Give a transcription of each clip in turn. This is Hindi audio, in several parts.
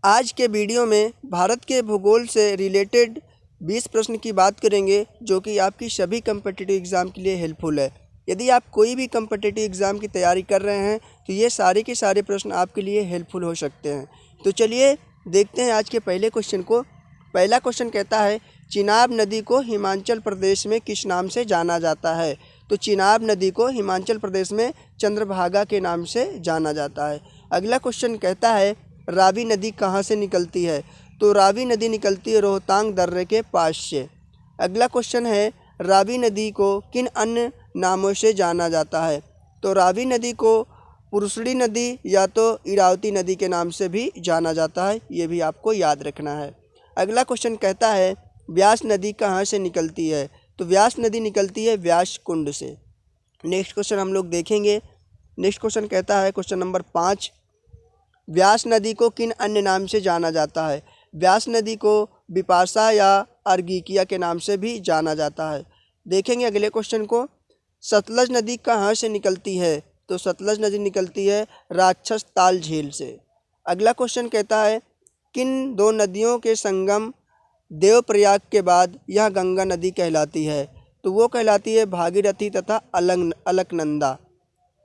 आज के वीडियो में भारत के भूगोल से रिलेटेड 20 प्रश्न की बात करेंगे जो कि आपकी सभी कम्पिटिटिव एग्ज़ाम के लिए हेल्पफुल है। यदि आप कोई भी कम्पिटिटिव एग्ज़ाम की तैयारी कर रहे हैं तो ये सारे के सारे प्रश्न आपके लिए हेल्पफुल हो सकते हैं। तो चलिए देखते हैं आज के पहले क्वेश्चन को। पहला क्वेश्चन कहता है, चिनाब नदी को हिमाचल प्रदेश में किस नाम से जाना जाता है? तो चिनाब नदी को हिमाचल प्रदेश में चंद्रभागा के नाम से जाना जाता है। अगला क्वेश्चन कहता है, रावी नदी कहाँ से निकलती है? तो रावी नदी निकलती है रोहतांग दर्रे के पास से। अगला क्वेश्चन है, रावी नदी को किन अन्य नामों से जाना जाता है? तो रावी नदी को पुरुषड़ी नदी या तो इरावती नदी के नाम से भी जाना जाता है, ये भी आपको याद रखना है। अगला क्वेश्चन कहता है, व्यास नदी कहाँ से निकलती है? तो व्यास नदी निकलती है व्यास कुंड से। नेक्स्ट क्वेश्चन हम लोग देखेंगे। नेक्स्ट क्वेश्चन कहता है, क्वेश्चन नंबर 5, व्यास नदी को किन अन्य नाम से जाना जाता है? व्यास नदी को बिपाशा या अर्गिकिया के नाम से भी जाना जाता है। देखेंगे अगले क्वेश्चन को, सतलज नदी कहाँ से निकलती है? तो सतलज नदी निकलती है राक्षस ताल झील से। अगला क्वेश्चन कहता है, किन दो नदियों के संगम देवप्रयाग के बाद यह गंगा नदी कहलाती है? तो वो कहलाती है भागीरथी तथा अलकनंदा।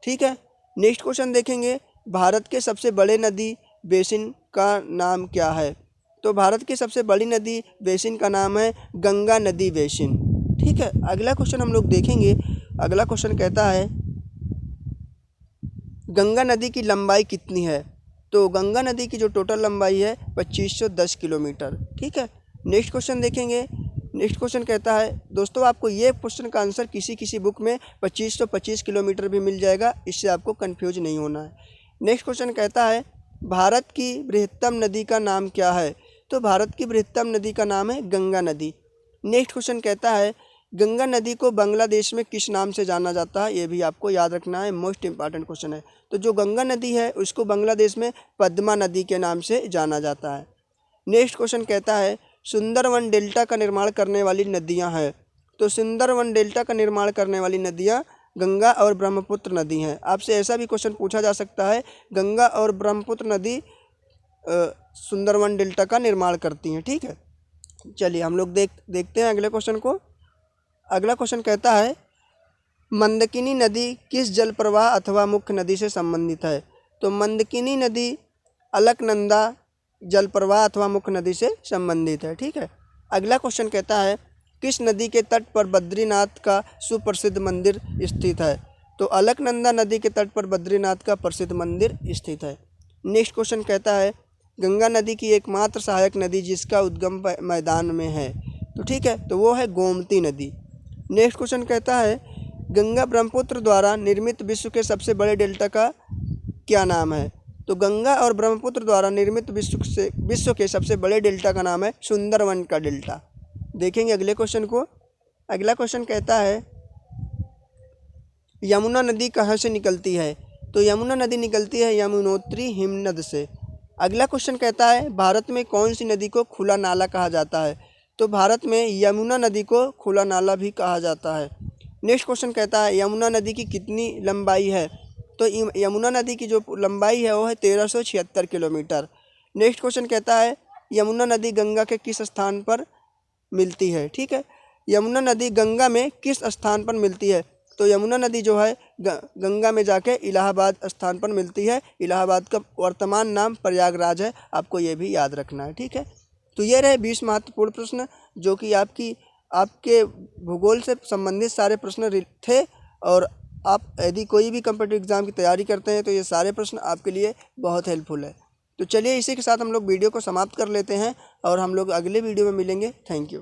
ठीक है। नेक्स्ट क्वेश्चन देखेंगे, भारत के सबसे बड़े नदी बेसिन का नाम क्या है? तो भारत की सबसे बड़ी नदी बेसिन का नाम है गंगा नदी बेसिन। ठीक है। अगला क्वेश्चन हम लोग देखेंगे। अगला क्वेश्चन कहता है, गंगा नदी की लंबाई कितनी है? तो गंगा नदी की जो टोटल लंबाई है 2510 किलोमीटर। ठीक है। नेक्स्ट क्वेश्चन देखेंगे। नेक्स्ट क्वेश्चन कहता है, दोस्तों आपको ये क्वेश्चन का आंसर किसी बुक में 2525 किलोमीटर भी मिल जाएगा, इससे आपको कंफ्यूज नहीं होना है। नेक्स्ट क्वेश्चन कहता है, भारत की बृहत्तम नदी का नाम क्या है? तो भारत की बृहत्तम नदी का नाम है गंगा नदी। नेक्स्ट क्वेश्चन कहता है, गंगा नदी को बांग्लादेश में किस नाम से जाना जाता है? ये भी आपको याद रखना है, मोस्ट इंपॉर्टेंट क्वेश्चन है। तो जो गंगा नदी है उसको बांग्लादेश में पद्मा नदी के नाम से जाना जाता है। नेक्स्ट क्वेश्चन कहता है, सुंदरवन डेल्टा का निर्माण करने वाली नदियाँ हैं? तो सुंदरवन डेल्टा का निर्माण करने वाली नदियाँ गंगा और ब्रह्मपुत्र नदी हैं। आपसे ऐसा भी क्वेश्चन पूछा जा सकता है, गंगा और ब्रह्मपुत्र नदी सुंदरवन डेल्टा का निर्माण करती हैं। ठीक है। चलिए हम लोग देखते हैं अगले क्वेश्चन को। अगला क्वेश्चन कहता है, मंदकिनी नदी किस जल प्रवाह अथवा मुख्य नदी से संबंधित है? तो मंदकिनी नदी अलकनंदा जल प्रवाह अथवा मुख्य नदी से संबंधित है। ठीक है। अगला क्वेश्चन कहता है, किस नदी के तट पर बद्रीनाथ का सुप्रसिद्ध मंदिर स्थित है? तो अलकनंदा नदी के तट पर बद्रीनाथ का प्रसिद्ध मंदिर स्थित है। नेक्स्ट क्वेश्चन कहता है, गंगा नदी की एकमात्र सहायक नदी जिसका उद्गम मैदान में है? तो ठीक है, तो वो है गोमती नदी। नेक्स्ट क्वेश्चन कहता है, गंगा ब्रह्मपुत्र द्वारा निर्मित विश्व के सबसे बड़े डेल्टा का क्या नाम है? तो गंगा और ब्रह्मपुत्र द्वारा निर्मित विश्व के सबसे बड़े डेल्टा का नाम है सुंदरवन का डेल्टा। देखेंगे अगले क्वेश्चन को। अगला क्वेश्चन कहता है, यमुना नदी कहाँ से निकलती है? तो यमुना नदी निकलती है यमुनोत्री हिमनद से। अगला क्वेश्चन कहता है, भारत में कौन सी नदी को खुला नाला कहा जाता है? तो भारत में यमुना नदी को खुला नाला भी कहा जाता है। नेक्स्ट क्वेश्चन कहता है, यमुना नदी की कितनी लंबाई है? तो यमुना नदी की जो लंबाई है वो है 1376 किलोमीटर। नेक्स्ट क्वेश्चन कहता है, यमुना नदी गंगा के किस स्थान पर मिलती है? ठीक है। यमुना नदी गंगा में किस स्थान पर मिलती है? तो यमुना नदी जो है गंगा में जाके इलाहाबाद स्थान पर मिलती है। इलाहाबाद का वर्तमान नाम प्रयागराज है, आपको ये भी याद रखना है। ठीक है। तो ये रहे 20 महत्वपूर्ण प्रश्न जो कि आपके भूगोल से संबंधित सारे प्रश्न थे। और आप यदि कोई भी कम्पिटिटिव एग्ज़ाम की तैयारी करते हैं तो ये सारे प्रश्न आपके लिए बहुत हेल्पफुल है। तो चलिए इसी के साथ हम लोग वीडियो को समाप्त कर लेते हैं और हम लोग अगले वीडियो में मिलेंगे। Thank you.